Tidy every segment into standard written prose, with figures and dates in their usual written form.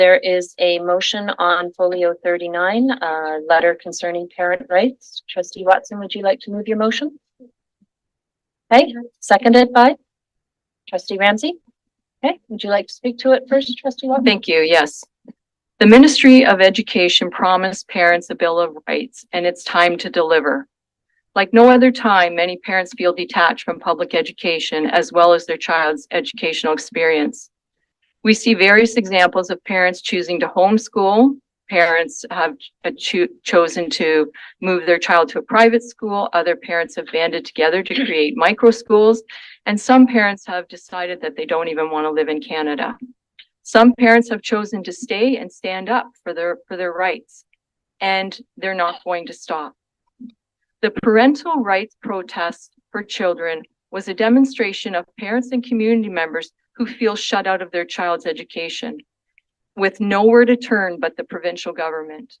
There is a motion on folio 39, letter concerning parent rights. Trustee Watson, would you like to move your motion? Okay, seconded by Trustee Ramsey. Okay, would you like to speak to it first, Trustee Watson? Thank you. Yes. The Ministry of Education promised parents a Bill of Rights, and it's time to deliver. Like no other time, many parents feel detached from public education as well as their child's educational experience. We see various examples of parents choosing to homeschool. Parents have chosen to move their child to a private school. Other parents have banded together to create micro schools. And some parents have decided that they don't even want to live in Canada. Some parents have chosen to stay and stand up for their rights, and they're not going to stop. The parental rights protest for children was a demonstration of parents and community members who feel shut out of their child's education, with nowhere to turn but the provincial government.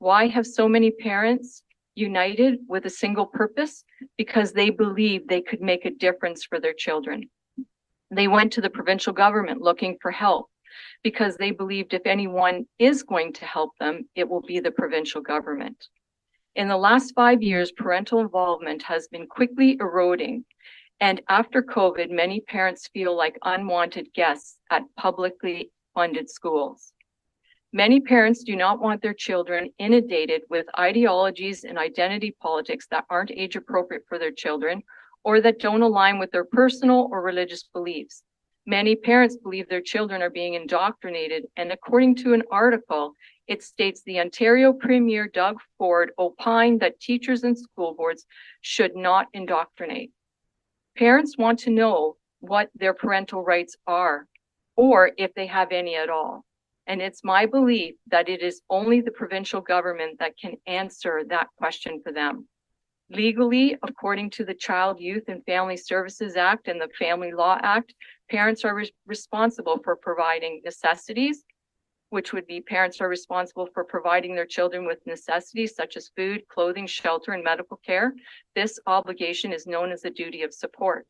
Why have so many parents united with a single purpose? Because they believed they could make a difference for their children. They went to the provincial government looking for help because they believed if anyone is going to help them, it will be the provincial government. In the last 5 years, parental involvement has been quickly eroding. And after COVID, many parents feel like unwanted guests at publicly funded schools. Many parents do not want their children inundated with ideologies and identity politics that aren't age appropriate for their children or that don't align with their personal or religious beliefs. Many parents believe their children are being indoctrinated, and according to an article, it states the Ontario Premier Doug Ford opined that teachers and school boards should not indoctrinate. Parents want to know what their parental rights are, or if they have any at all. And it's my belief that it is only the provincial government that can answer that question for them. Legally, according to the Child, Youth and Family Services Act and the Family Law Act, parents are responsible for providing necessities, which would be parents are responsible for providing their children with necessities such as food, clothing, shelter, and medical care. This obligation is known as a duty of support.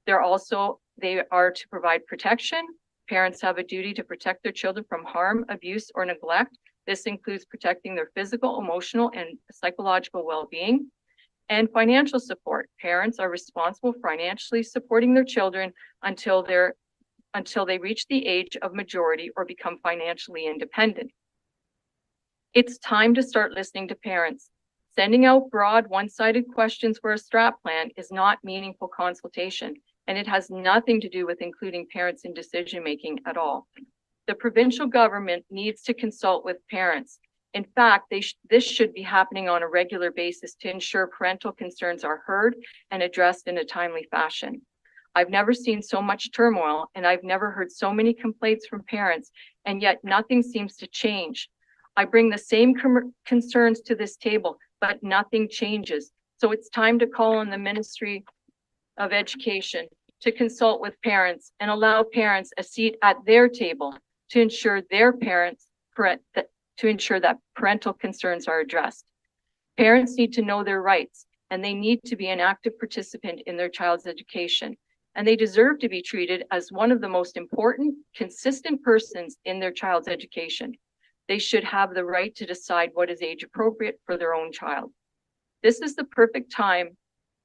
They are to provide protection. Parents have a duty to protect their children from harm, abuse, or neglect. This includes protecting their physical, emotional, and psychological well-being. And financial support. Parents are responsible for financially supporting their children until they reach the age of majority or become financially independent. It's time to start listening to parents. Sending out broad, one-sided questions for a strat plan is not meaningful consultation, and it has nothing to do with including parents in decision-making at all. The provincial government needs to consult with parents. In fact, this should be happening on a regular basis to ensure parental concerns are heard and addressed in a timely fashion. I've never seen so much turmoil, and I've never heard so many complaints from parents, and yet nothing seems to change. I bring the same concerns to this table, but nothing changes. So it's time to call on the Ministry of Education to consult with parents and allow parents a seat at their table to ensure that parental concerns are addressed. Parents need to know their rights, and they need to be an active participant in their child's education. And they deserve to be treated as one of the most important, consistent persons in their child's education. They should have the right to decide what is age appropriate for their own child. This is the perfect time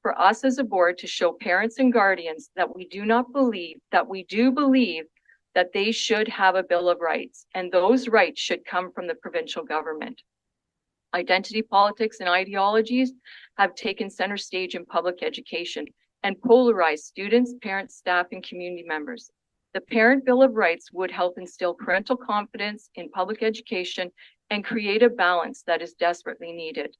for us as a board to show parents and guardians that we do believe that they should have a Bill of Rights, and those rights should come from the provincial government. Identity politics and ideologies have taken center stage in public education and polarized students, parents, staff, and community members. The Parent Bill of Rights would help instill parental confidence in public education and create a balance that is desperately needed.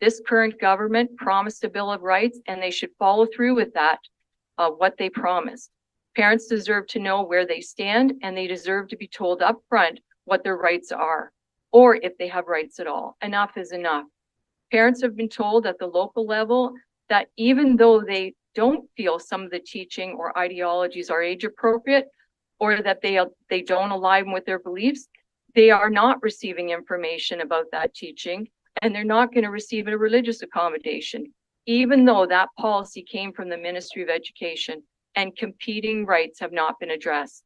This current government promised a Bill of Rights, and they should follow through with that, what they promised. Parents deserve to know where they stand, and they deserve to be told up front what their rights are, or if they have rights at all. Enough is enough. Parents have been told at the local level that even though they don't feel some of the teaching or ideologies are age appropriate, or that they don't align with their beliefs, they are not receiving information about that teaching, and they're not going to receive a religious accommodation, even though that policy came from the Ministry of Education and competing rights have not been addressed.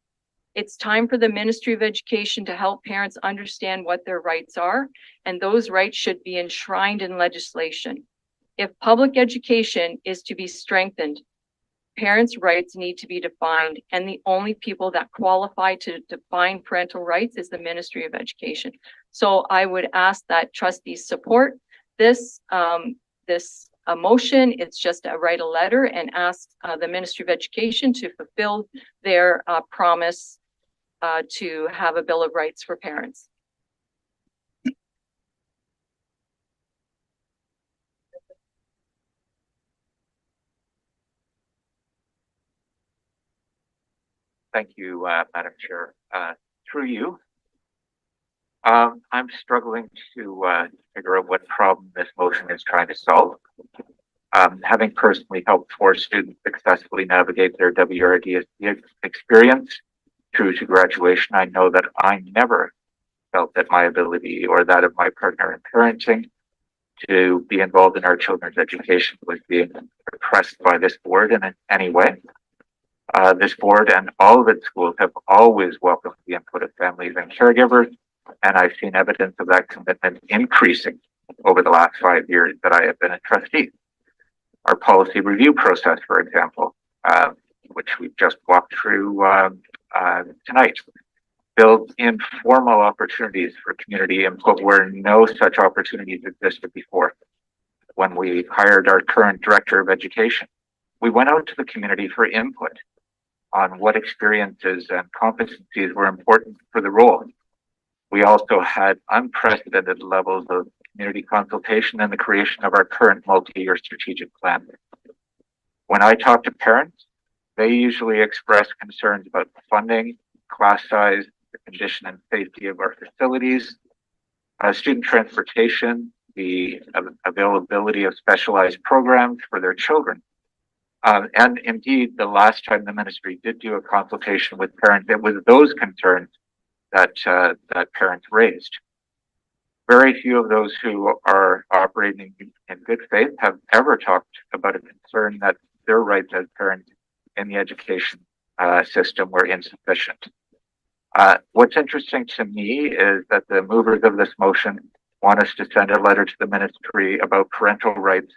It's time for the Ministry of Education to help parents understand what their rights are, and those rights should be enshrined in legislation. If public education is to be strengthened, parents' rights need to be defined, and the only people that qualify to define parental rights is the Ministry of Education. So I would ask that trustees support this motion. It's just to write a letter and ask the Ministry of Education to fulfill their promise to have a Bill of Rights for parents. Thank you, Madam Chair. Through you, I'm struggling to figure out what problem this motion is trying to solve. Having personally helped 4 students successfully navigate their WRDSB experience through to graduation, I know that I never felt that my ability or that of my partner in parenting to be involved in our children's education was being oppressed by this board in any way. This board and all of its schools have always welcomed the input of families and caregivers, and I've seen evidence of that commitment increasing over the last 5 years that I have been a trustee. Our policy review process, for example, which we've just walked through tonight, builds informal opportunities for community input where no such opportunities existed before. When we hired our current director of education, we went out to the community for input on what experiences and competencies were important for the role. We also had unprecedented levels of community consultation and the creation of our current multi-year strategic plan. When I talk to parents, they usually express concerns about funding, class size, the condition and safety of our facilities, student transportation, the availability of specialized programs for their children. And indeed, the last time the ministry did do a consultation with parents, it was those concerns that parents raised. Very few of those who are operating in good faith have ever talked about a concern that their rights as parents in the education system were insufficient. What's interesting to me is that the movers of this motion want us to send a letter to the ministry about parental rights,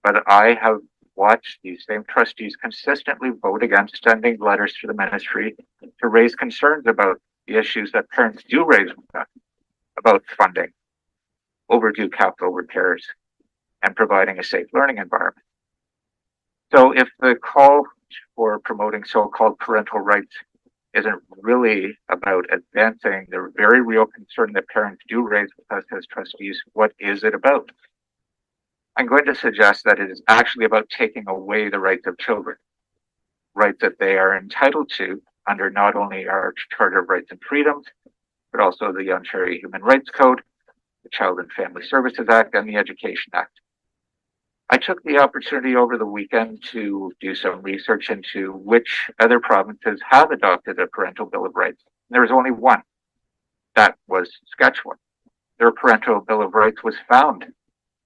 but I have watched these same trustees consistently vote against sending letters to the ministry to raise concerns about the issues that parents do raise with us, about funding, overdue capital repairs, and providing a safe learning environment. So if the call for promoting so-called parental rights isn't really about advancing the very real concern that parents do raise with us as trustees, what is it about? I'm going to suggest that it is actually about taking away the rights of children, rights that they are entitled to under not only our Charter of Rights and Freedoms, but also the Ontario Human Rights Code, the Child and Family Services Act, and the Education Act. I took the opportunity over the weekend to do some research into which other provinces have adopted a parental Bill of Rights. There was only one. That was Saskatchewan. Their parental Bill of Rights was found to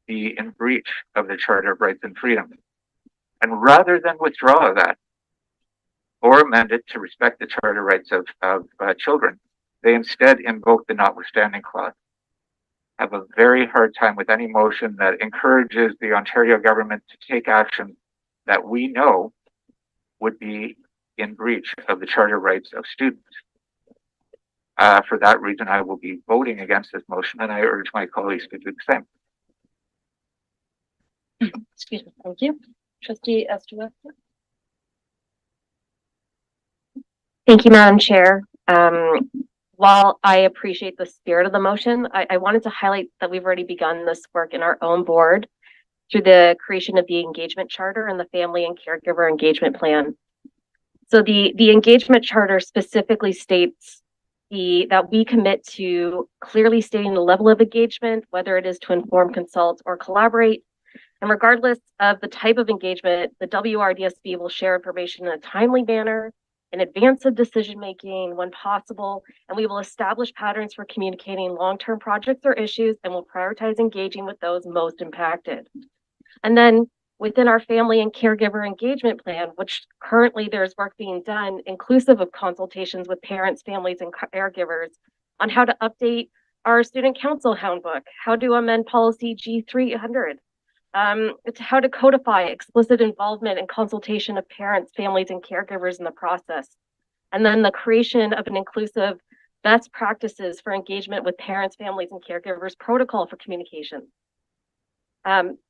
be in breach of the Charter of Rights and Freedoms. And rather than withdraw that or amend it to respect the charter rights of children, they instead invoke the notwithstanding clause. Have a very hard time with any motion that encourages the Ontario government to take action that we know would be in breach of the charter rights of students. For that reason, I will be voting against this motion, and I urge my colleagues to do the same. Excuse me, thank you. Trustee Esther. Thank you, Madam Chair. While I appreciate the spirit of the motion, I wanted to highlight that we've already begun this work in our own board through the creation of the engagement charter and the family and caregiver engagement plan. So the engagement charter specifically states that we commit to clearly stating the level of engagement, whether it is to inform, consult, or collaborate. And regardless of the type of engagement, the WRDSB will share information in a timely manner, in advance of decision-making when possible, and we will establish patterns for communicating long-term projects or issues, and will prioritize engaging with those most impacted. And then Within our family and caregiver engagement plan, which currently there's work being done, inclusive of consultations with parents, families, and caregivers on how to update our student council handbook, how to amend policy G300, it's how to codify explicit involvement and consultation of parents, families, and caregivers in the process. And then the creation of an inclusive best practices for engagement with parents, families, and caregivers protocol for communication.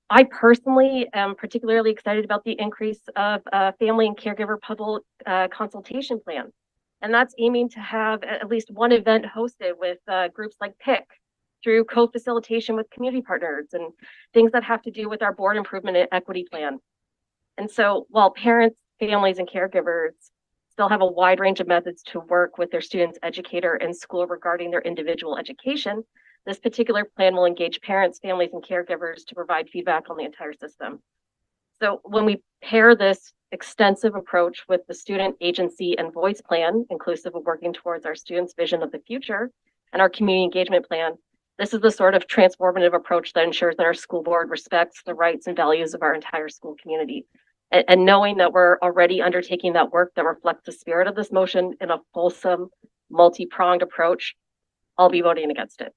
I personally am particularly excited about the increase of family and caregiver public consultation plan. And that's aiming to have at least one event hosted with groups like PIC through co-facilitation with community partners and things that have to do with our board improvement and equity plan. And so while parents, families, and caregivers still have a wide range of methods to work with their students, educator, and school regarding their individual education, this particular plan will engage parents, families, and caregivers to provide feedback on the entire system. So when we pair this extensive approach with the student agency and voice plan, inclusive of working towards our students' vision of the future, and our community engagement plan, this is the sort of transformative approach that ensures that our school board respects the rights and values of our entire school community. And knowing that we're already undertaking that work that reflects the spirit of this motion in a fulsome, multi-pronged approach, I'll be voting against it.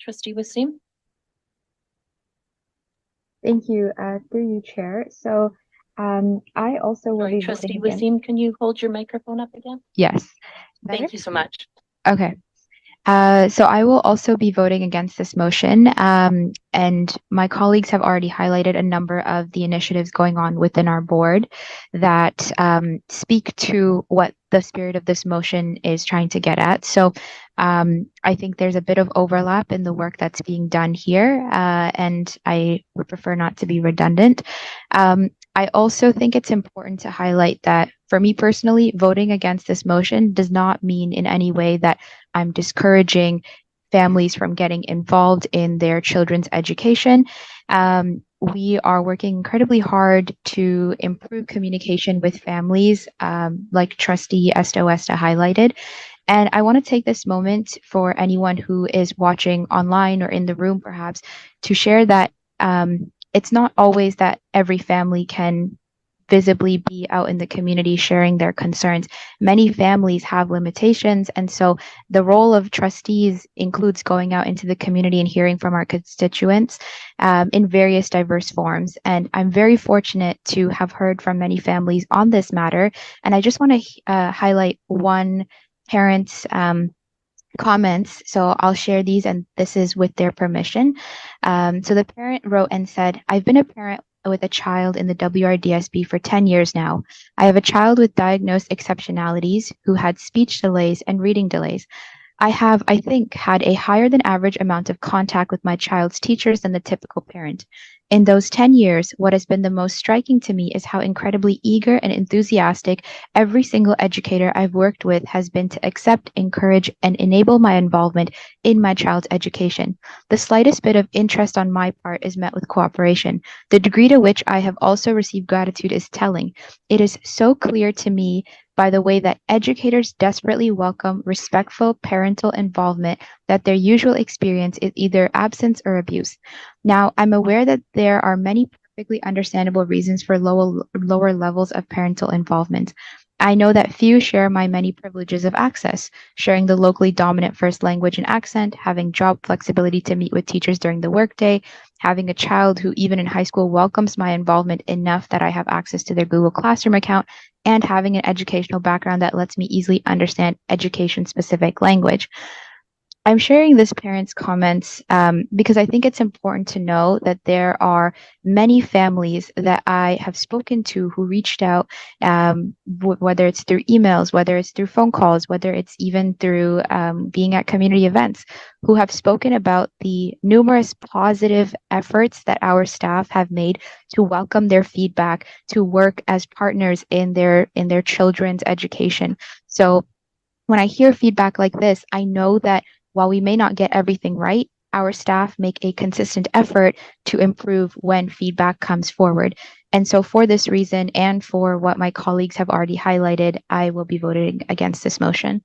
Trustee Wasim? Thank you, through you, Chair. So I also will Sorry, be Trustee voting against. Wasim, can you hold your microphone up again? Yes. Thank you so much. Okay. So I will also be voting against this motion. And my colleagues have already highlighted a number of the initiatives going on within our board that speak to what the spirit of this motion is trying to get at. So I think there's a bit of overlap in the work that's being done here, and I would prefer not to be redundant. I also think it's important to highlight that for me personally, voting against this motion does not mean in any way that I'm discouraging families from getting involved in their children's education. We are working incredibly hard to improve communication with families, like Trustee Esto-Esta highlighted. And I want to take this moment for anyone who is watching online or in the room, perhaps, to share that it's not always that every family can visibly be out in the community sharing their concerns. Many families have limitations, and so the role of trustees includes going out into the community and hearing from our constituents in various diverse forms. And I'm very fortunate to have heard from many families on this matter. And I just want to highlight one parent's comments. So I'll share these, and this is with their permission. So the parent wrote and said, "I've been a parent with a child in the WRDSB for 10 years now. I have a child with diagnosed exceptionalities who had speech delays and reading delays. I have, I think, had a higher than average amount of contact with my child's teachers than the typical parent. In those 10 years, what has been the most striking to me is how incredibly eager and enthusiastic every single educator I've worked with has been to accept, encourage, and enable my involvement in my child's education. The slightest bit of interest on my part is met with cooperation. The degree to which I have also received gratitude is telling. It is so clear to me by the way that educators desperately welcome respectful parental involvement that their usual experience is either absence or abuse. Now, I'm aware that there are many perfectly understandable reasons for lower levels of parental involvement. I know that few share my many privileges of access, sharing the locally dominant first language and accent, having job flexibility to meet with teachers during the workday, having a child who even in high school welcomes my involvement enough that I have access to their Google Classroom account, and having an educational background that lets me easily understand education-specific language. I'm sharing this parent's comments because I think it's important to know that there are many families that I have spoken to who reached out, whether it's through emails, whether it's through phone calls, whether it's even through being at community events, who have spoken about the numerous positive efforts that our staff have made to welcome their feedback, to work as partners in their children's education. So when I hear feedback like this, I know that while we may not get everything right, our staff make a consistent effort to improve when feedback comes forward. And so for this reason, and for what my colleagues have already highlighted, I will be voting against this motion.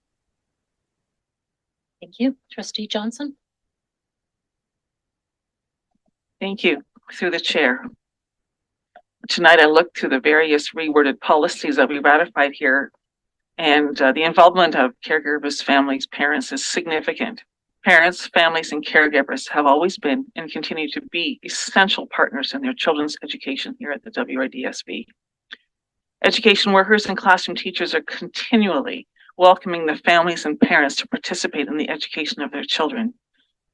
Thank you. Trustee Johnson? Thank you. Through the chair. Tonight, I looked through the various reworded policies that we ratified here, and the involvement of caregivers, families, parents is significant. Parents, families, and caregivers have always been and continue to be essential partners in their children's education here at the WRDSB. Education workers and classroom teachers are continually welcoming the families and parents to participate in the education of their children.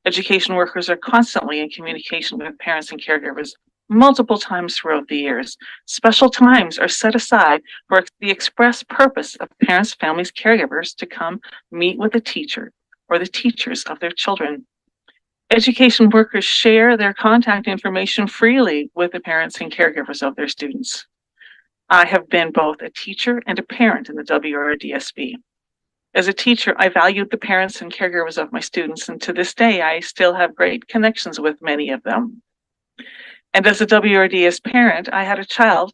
Education workers are constantly in communication with parents and caregivers multiple times throughout the years. Special times are set aside for the express purpose of parents, families, caregivers to come meet with the teacher or the teachers of their children. Education workers share their contact information freely with the parents and caregivers of their students. I have been both a teacher and a parent in the WRDSB. As a teacher, I valued the parents and caregivers of my students, and to this day, I still have great connections with many of them. And as a WRDS parent, I had a child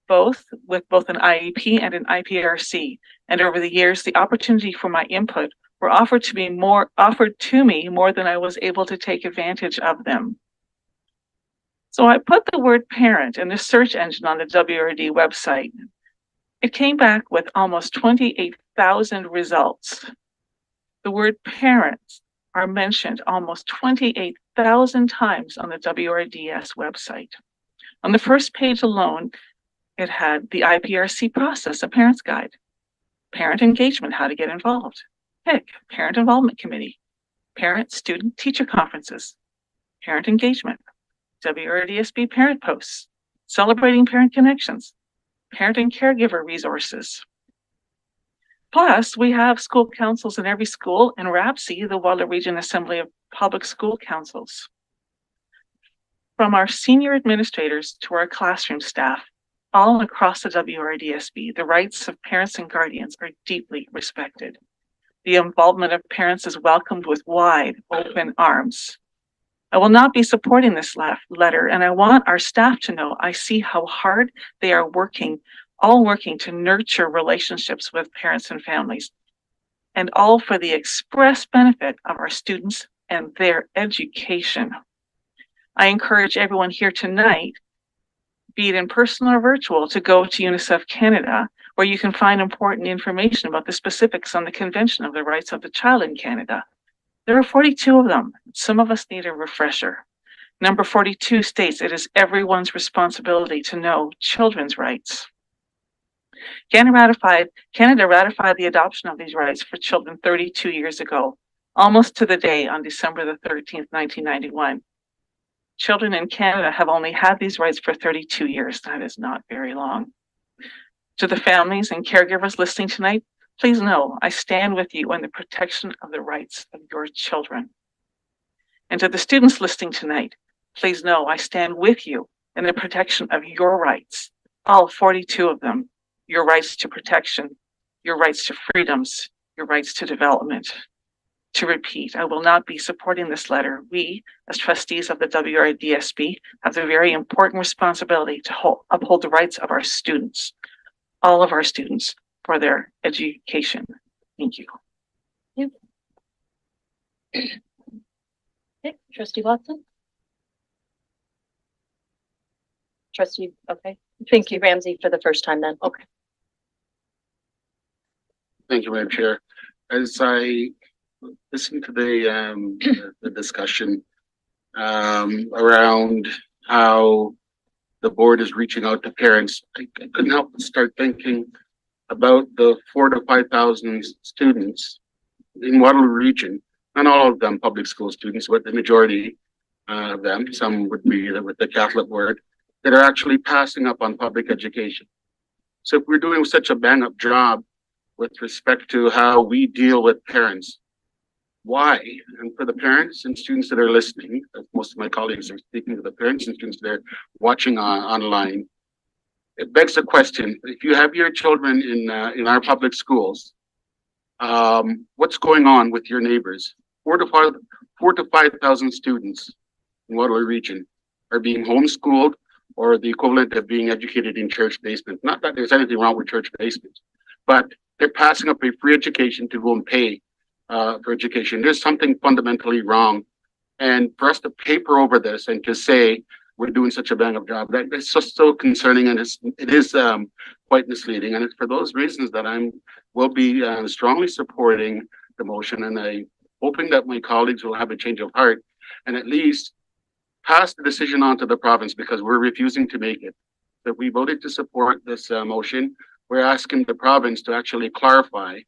with both an IEP and an IPRC. And over the years, the opportunity for my input were offered to me more than I was able to take advantage of them. So I put the word parent in the search engine on the WRD website. It came back with almost 28,000 results. The word parents are mentioned almost 28,000 times on the WRDS website. On the first page alone, it had the IPRC process, a parent's guide, parent engagement, how to get involved, PIC, parent involvement committee, parent, student, teacher conferences, parent engagement, WRDSB parent posts, celebrating parent connections, parent and caregiver resources. Plus, we have school councils in every school and RAPSI, the Waterloo Region Assembly of Public School Councils. From our senior administrators to our classroom staff, all across the WRDSB, the rights of parents and guardians are deeply respected. The involvement of parents is welcomed with wide open arms. I will not be supporting this letter, and I want our staff to know I see how hard they are working to nurture relationships with parents and families, and all for the express benefit of our students and their education. I encourage everyone here tonight, be it in person or virtual, to go to UNICEF Canada, where you can find important information about the specifics on the Convention of the Rights of the Child in Canada. There are 42 of them. Some of us need a refresher. Number 42 states it is everyone's responsibility to know children's rights. Canada ratified the adoption of these rights for children 32 years ago, almost to the day on December the 13th, 1991. Children in Canada have only had these rights for 32 years. That is not very long. To the families and caregivers listening tonight, please know I stand with you in the protection of the rights of your children. And to the students listening tonight, please know I stand with you in the protection of your rights, all 42 of them, your rights to protection, your rights to freedoms, your rights to development. To repeat, I will not be supporting this letter. We, as trustees of the WRDSB, have the very important responsibility to uphold the rights of our students, all of our students, for their education. Thank you. Okay, Trustee Watson? Trustee, okay. Thank you, Ramsey, for the first time then. Okay. Thank you, Madam Chair. As I listened to the discussion around how the board is reaching out to parents, I couldn't help but start thinking about the 4,000 to 5,000 students in Waterloo Region, not all of them public school students, but the majority of them, some would be with the Catholic word, that are actually passing up on public education. So if we're doing such a bang up job with respect to how we deal with parents, why? And for the parents and students that are listening, as most of my colleagues are speaking to the parents and students that are watching online, it begs the question: if you have your children in our public schools, what's going on with your neighbors? 4,000 to 5,000 students in Waterloo Region are being homeschooled or the equivalent of being educated in church basements. Not that there's anything wrong with church basements, but they're passing up a free education to go and pay for education. There's something fundamentally wrong. And for us to paper over this and to say we're doing such a bang up job. That's just so concerning, and it is quite misleading. And it's for those reasons that will be strongly supporting the motion, and I hoping that my colleagues will have a change of heart and at least pass the decision on to the province, because we're refusing to make it. That we voted to support this motion. We're asking the province to actually clarify,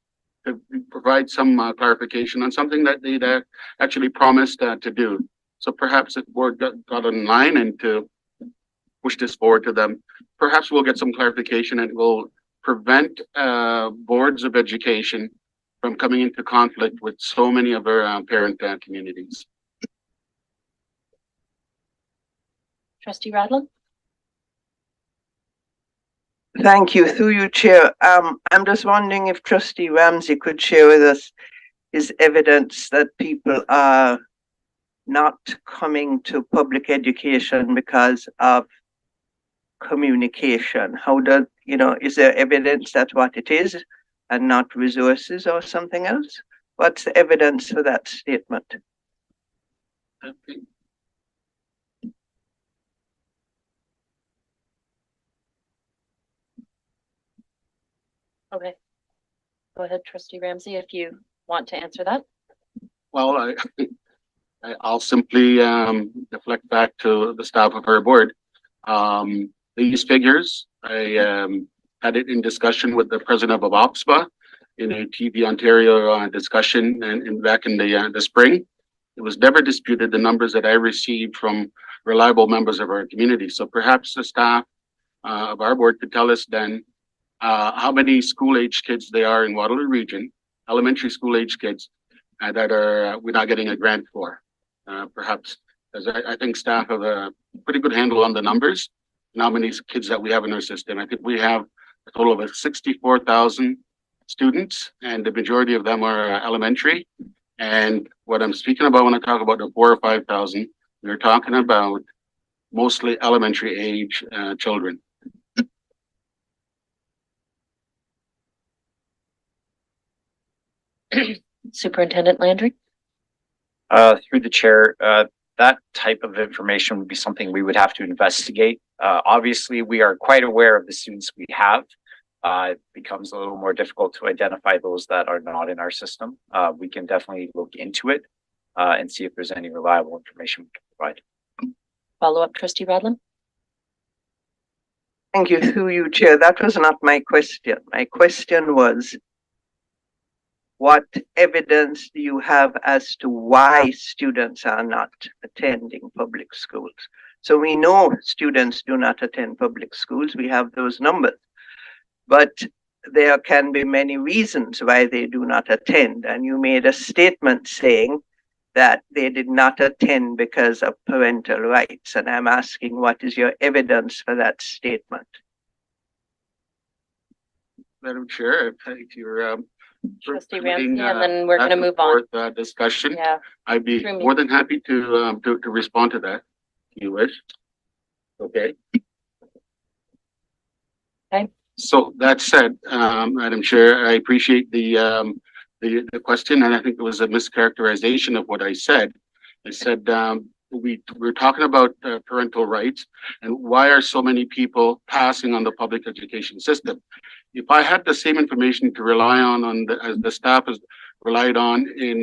to provide some clarification on something that they actually promised to do. So perhaps if the board got in line and to push this forward to them, perhaps we'll get some clarification and will prevent boards of education from coming into conflict with so many of our parent communities. Trustee Radlin? Thank you. Through you, Chair. I'm just wondering if Trustee Ramsey could share with us his evidence that people are not coming to public education because of communication. How does, is there evidence that's what it is and not resources or something else? What's the evidence for that statement? Okay. Go ahead, Trustee Ramsey, if you want to answer that. Well, I'll simply deflect back to the staff of our board. These figures, I had it in discussion with the president of OPSPA in a TV Ontario discussion and back in the spring. It was never disputed, the numbers that I received from reliable members of our community. So perhaps the staff of our board could tell us then how many school-age kids they are in Waterloo Region, elementary school-age kids that we're not getting a grant for. Perhaps, as I think staff have a pretty good handle on the numbers and how many kids that we have in our system. I think we have a total of 64,000 students, and the majority of them are elementary. And what I'm speaking about when I talk about the 4,000 or 5,000, we're talking about mostly elementary age children. Superintendent Landry? Through the chair, that type of information would be something we would have to investigate. Obviously, we are quite aware of the students we have. It becomes a little more difficult to identify those that are not in our system. We can definitely look into it and see if there's any reliable information we can provide. Follow up, Trustee Radlin? Thank you. Through you, Chair. That was not my question. My question was, what evidence do you have as to why students are not attending public schools? So we know students do not attend public schools. We have those numbers. But there can be many reasons why they do not attend. And you made a statement saying that they did not attend because of parental rights. And I'm asking, what is your evidence for that statement? Madam Chair, thank you. Trustee Ramsey, and then we're going to move on. Discussion. Yeah. I'd be more than happy to respond to that, if you wish. Okay. Okay. So that said, Madam Chair, I appreciate the question, and I think it was a mischaracterization of what I said. I said we're talking about parental rights and why are so many people passing on the public education system. If I had the same information to rely on as the staff has relied on in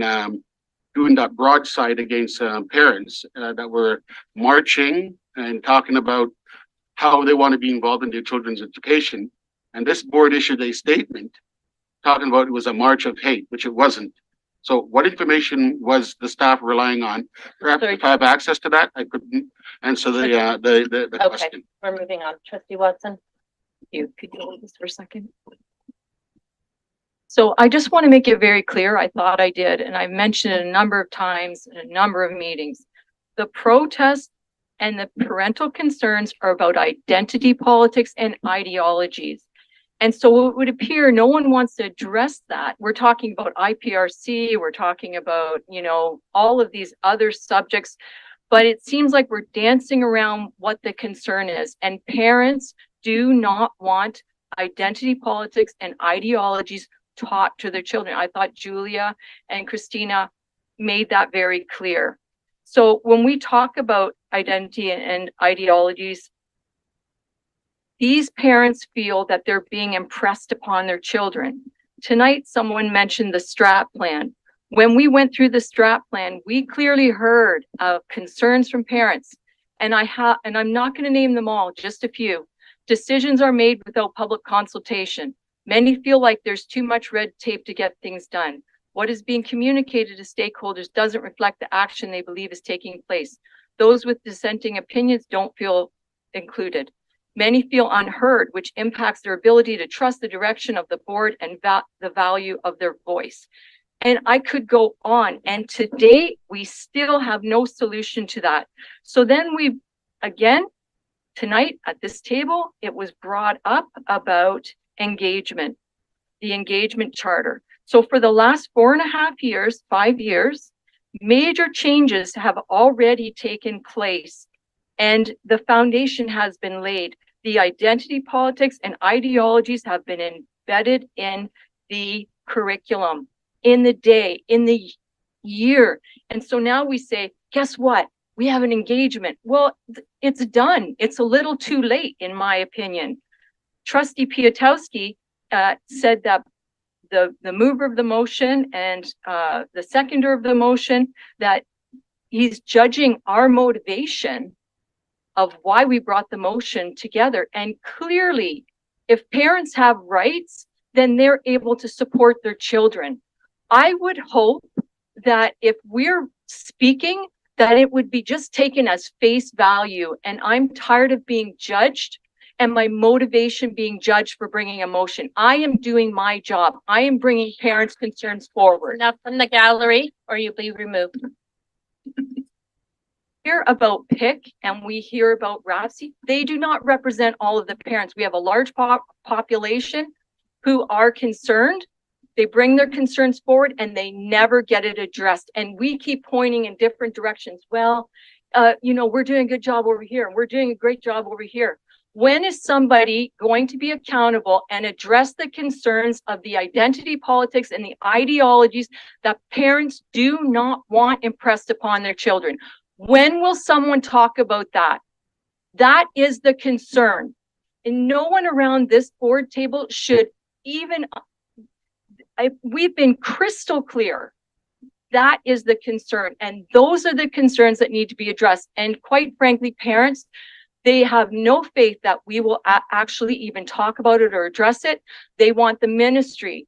doing that broadside against parents that were marching and talking about how they want to be involved in their children's education, and this board issued a statement talking about it was a march of hate, which it wasn't. So what information was the staff relying on? Perhaps if I have access to that, I could answer the question. We're moving on. Trustee Watson? Could you hold this for a second? So I just want to make it very clear. I thought I did, and I've mentioned it a number of times in a number of meetings. The protests and the parental concerns are about identity politics and ideologies. And so it would appear no one wants to address that. We're talking about IPRC, we're talking about, all of these other subjects, but it seems like we're dancing around what the concern is. And parents do not want identity politics and ideologies taught to their children. I thought Julia and Christina made that very clear. So when we talk about identity and ideologies, these parents feel that they're being impressed upon their children. Tonight, someone mentioned the STRAT plan. When we went through the STRAT plan, we clearly heard of concerns from parents. And I'm not going to name them all, just a few. Decisions are made without public consultation. Many feel like there's too much red tape to get things done. What is being communicated to stakeholders doesn't reflect the action they believe is taking place. Those with dissenting opinions don't feel included. Many feel unheard, which impacts their ability to trust the direction of the board and the value of their voice. And I could go on. And to date, we still have no solution to that. So then again, tonight at this table, it was brought up about engagement, the engagement charter. So for the last 4.5 years, 5 years, major changes have already taken place and the foundation has been laid. The identity politics and ideologies have been embedded in the curriculum, in the day, in the year. And so now we say, guess what? We have an engagement. Well, it's done. It's a little too late, in my opinion. Trustee Piatowski said that the mover of the motion and the seconder of the motion, that he's judging our motivation of why we brought the motion together. And clearly, if parents have rights, then they're able to support their children. I would hope that if we're speaking, that it would be just taken as face value. And I'm tired of being judged and my motivation being judged for bringing a motion. I am doing my job. I am bringing parents' concerns forward. Enough from the gallery, or you'll be removed. Hear about PIC and we hear about RAPSI, they do not represent all of the parents. We have a large population who are concerned. They bring their concerns forward and they never get it addressed. And we keep pointing in different directions. Well, we're doing a good job over here. We're doing a great job over here. When is somebody going to be accountable and address the concerns of the identity politics and the ideologies that parents do not want impressed upon their children? When will someone talk about that? That is the concern. And no one around this board table should even, we've been crystal clear. That is the concern. And those are the concerns that need to be addressed. And quite frankly, parents, they have no faith that we will actually even talk about it or address it. They want the ministry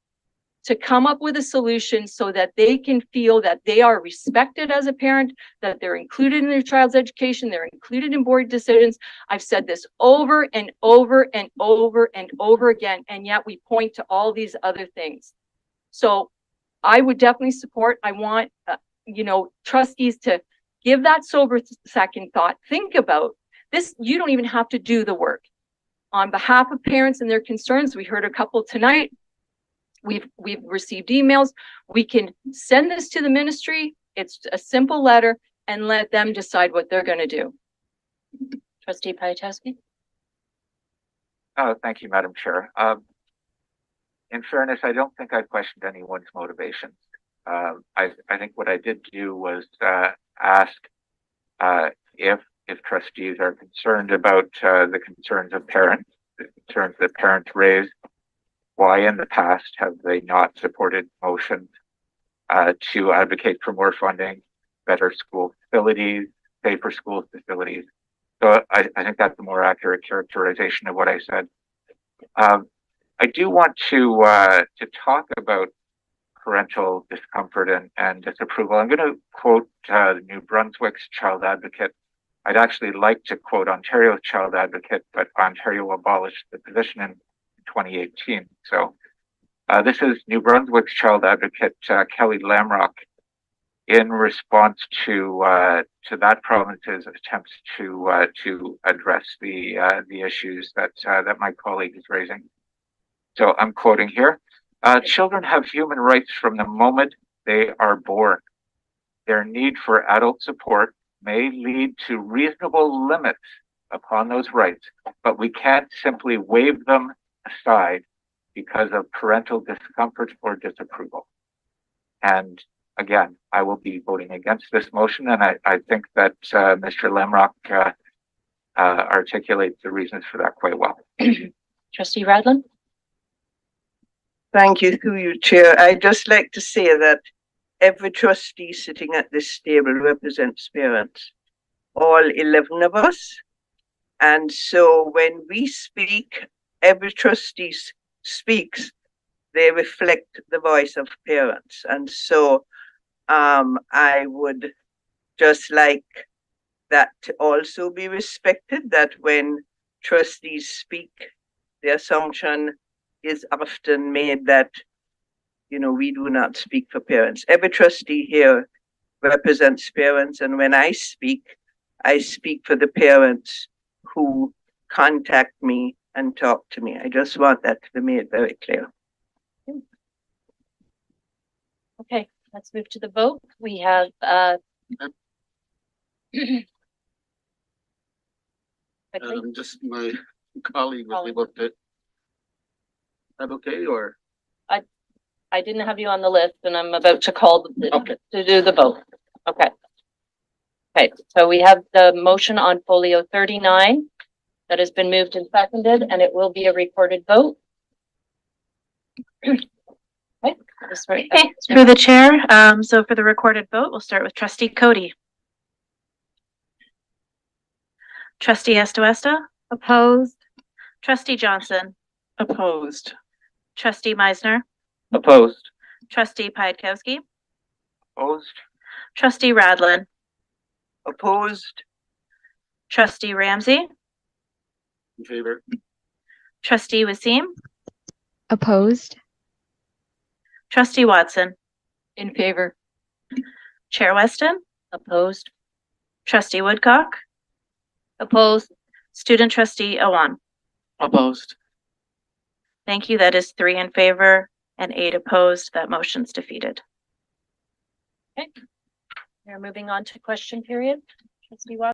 to come up with a solution so that they can feel that they are respected as a parent, that they're included in their child's education, they're included in board decisions. I've said this over and over and over and over again, and yet we point to all these other things. So I would definitely support, I want, trustees to give that sober second thought. Think about this. You don't even have to do the work. On behalf of parents and their concerns, we heard a couple tonight. We've received emails. We can send this to the ministry. It's a simple letter and let them decide what they're going to do. Trustee Piatowski. Thank you, Madam Chair. In fairness, I don't think I questioned anyone's motivations. I think what I did do was ask if trustees are concerned about the concerns of parents, the concerns that parents raise. Why in the past have they not supported motions to advocate for more funding, better school facilities, safer school facilities? So I think that's a more accurate characterization of what I said. I do want to talk about parental discomfort and disapproval. I'm going to quote New Brunswick's child advocate. I'd actually like to quote Ontario's child advocate, but Ontario abolished the position in 2018. So this is New Brunswick's child advocate, Kelly Lamrock, in response to that province's attempts to address the issues that my colleague is raising. So I'm quoting here. Children have human rights from the moment they are born. Their need for adult support may lead to reasonable limits upon those rights, but we can't simply waive them aside because of parental discomfort or disapproval. And again, I will be voting against this motion, and I think that Mr. Lemrock articulates the reasons for that quite well. Trustee Radlin? Thank you, through you, Chair. I'd just like to say that every trustee sitting at this table represents parents, all 11 of us. And so when we speak, every trustee speaks, they reflect the voice of parents. And so I would just like that to also be respected, that when trustees speak, the assumption is often made that, you know, we do not speak for parents. Every trustee here represents parents, and when I speak for the parents who contact me and talk to me. I just want that to be made very clear. Okay, let's move to the vote. We have, quickly. Just my colleague was able to. That okay, or? I didn't have you on the list and I'm about to call Okay. to do the vote. Okay. Okay, so we have the motion on folio 39 that has been moved and seconded, and it will be a recorded vote. Okay, Okay, through the chair. So for the recorded vote, we'll start with Trustee Cody. Trustee Estoesta? Opposed? Trustee Johnson? Opposed. Trustee Meisner? Opposed. Trustee Piatkowski? Opposed. Trustee Radlin? Opposed? Trustee Ramsey? In favor? Trustee Wasim? Opposed? Trustee Watson? In favor? Chair Weston? Opposed? Trustee Woodcock? Opposed? Student Trustee Awan? Opposed. Thank you. That is 3 in favor and 8 opposed. That motion's defeated. Okay. We're moving on to question period. Trustee Watson?